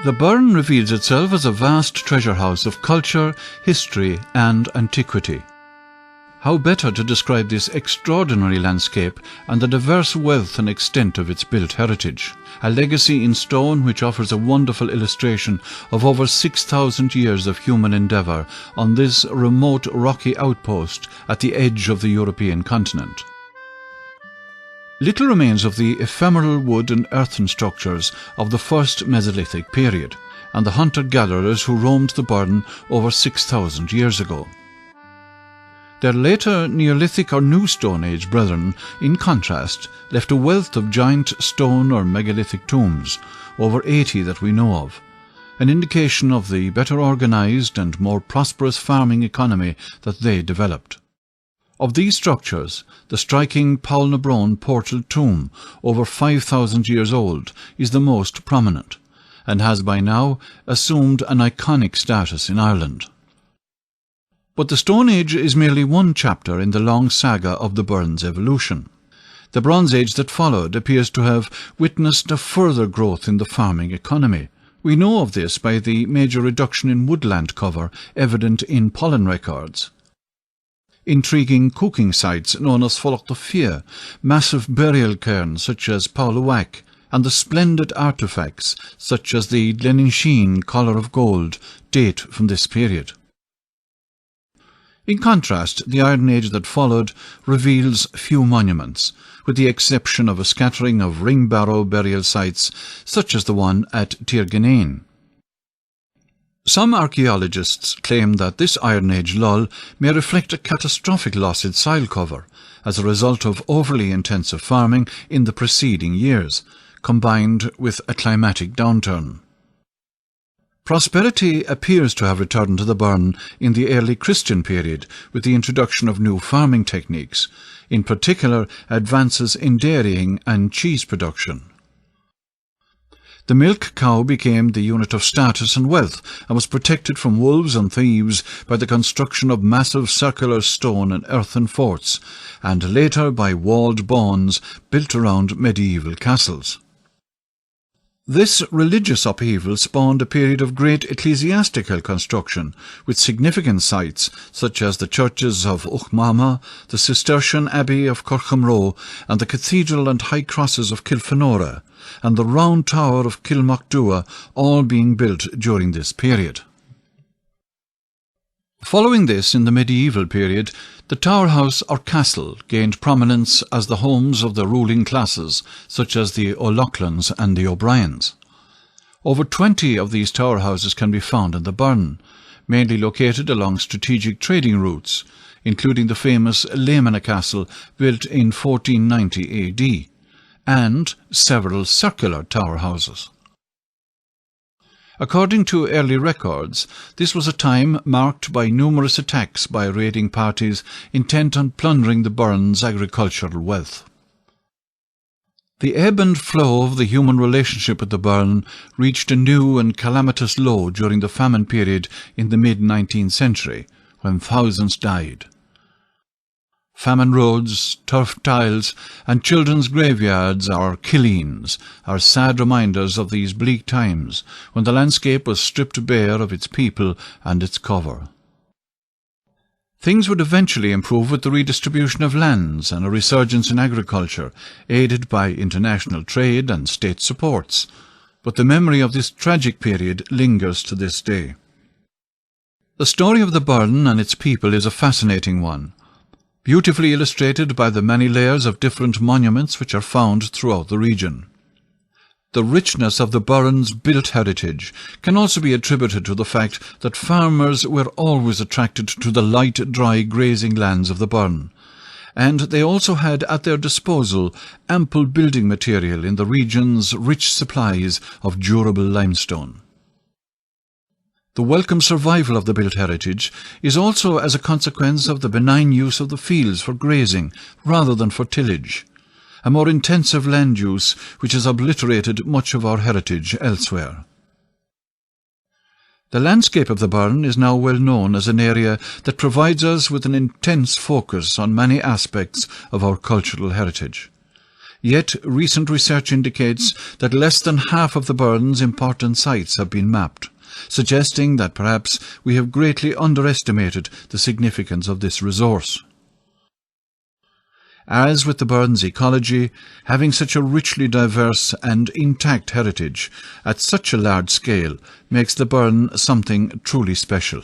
The Burren reveals itself as a vast treasure house of culture, history and antiquity. How better to describe this extraordinary landscape and the diverse wealth and extent of its built heritage, a legacy in stone which offers a wonderful illustration of over 6,000 years of human endeavour on this remote rocky outpost at the edge of the European continent. Little remains of the ephemeral wood and earthen structures of the first Mesolithic period, and the hunter-gatherers who roamed the Burren over 6,000 years ago. Their later Neolithic or New Stone Age brethren, in contrast, left a wealth of giant stone or megalithic tombs, over 80 that we know of, an indication of the better organised and more prosperous farming economy that they developed. Of these structures, the striking Paul Nabron portal tomb, over 5,000 years old, is the most prominent, and has by now assumed an iconic status in Ireland. But the Stone Age is merely one chapter in the long saga of the Burren's evolution. The Bronze Age that followed appears to have witnessed a further growth in the farming economy. We know of this by the major reduction in woodland cover evident in pollen records. Intriguing cooking sites known as Folach Fia, massive burial cairns such as Paulawack, and the splendid artefacts such as the Gleninsheen collar of gold date from this period. In contrast, the Iron Age that followed reveals few monuments, with the exception of a scattering of ring-barrow burial sites such as the one at Tirganane. Some archaeologists claim that this Iron Age lull may reflect a catastrophic loss in soil cover as a result of overly intensive farming in the preceding years, combined with a climatic downturn. Prosperity appears to have returned to the Burren in the early Christian period with the introduction of new farming techniques, in particular advances in dairying and cheese production. The milk cow became the unit of status and wealth and was protected from wolves and thieves by the construction of massive circular stone and earthen forts, and later by walled bawns built around medieval castles. This religious upheaval spawned a period of great ecclesiastical construction, with significant sites such as the churches of Uchtmama, the Cistercian Abbey of Corchamroe, and the Cathedral and High Crosses of Kilfenora, and the Round Tower of Kilmacdua, all being built during this period. Following this, in the medieval period, the tower house or castle gained prominence as the homes of the ruling classes, such as the O'Loughlin's and the O'Briens. Over 20 of these tower houses can be found in the Burren, mainly located along strategic trading routes, including the famous Lamina Castle built in 1490 AD, and several circular tower houses. According to early records, this was a time marked by numerous attacks by raiding parties intent on plundering the Burren's agricultural wealth. The ebb and flow of the human relationship with the Burren reached a new and calamitous low during the famine period in the mid-19th century, when thousands died. Famine roads, turf tiles, and children's graveyards or killeens are sad reminders of these bleak times when the landscape was stripped bare of its people and its cover. Things would eventually improve with the redistribution of lands and a resurgence in agriculture, aided by international trade and state supports, but the memory of this tragic period lingers to this day. The story of the Burren and its people is a fascinating one, beautifully illustrated by the many layers of different monuments which are found throughout the region. The richness of the Burren's built heritage can also be attributed to the fact that farmers were always attracted to the light, dry grazing lands of the Burren, and they also had at their disposal ample building material in the region's rich supplies of durable limestone. The welcome survival of the built heritage is also as a consequence of the benign use of the fields for grazing rather than for tillage, a more intensive land use which has obliterated much of our heritage elsewhere. The landscape of the Burren is now well known as an area that provides us with an intense focus on many aspects of our cultural heritage. Yet recent research indicates that less than half of the Burren's important sites have been mapped, suggesting that perhaps we have greatly underestimated the significance of this resource. As with the Burren's ecology, having such a richly diverse and intact heritage at such a large scale makes the Burren something truly special.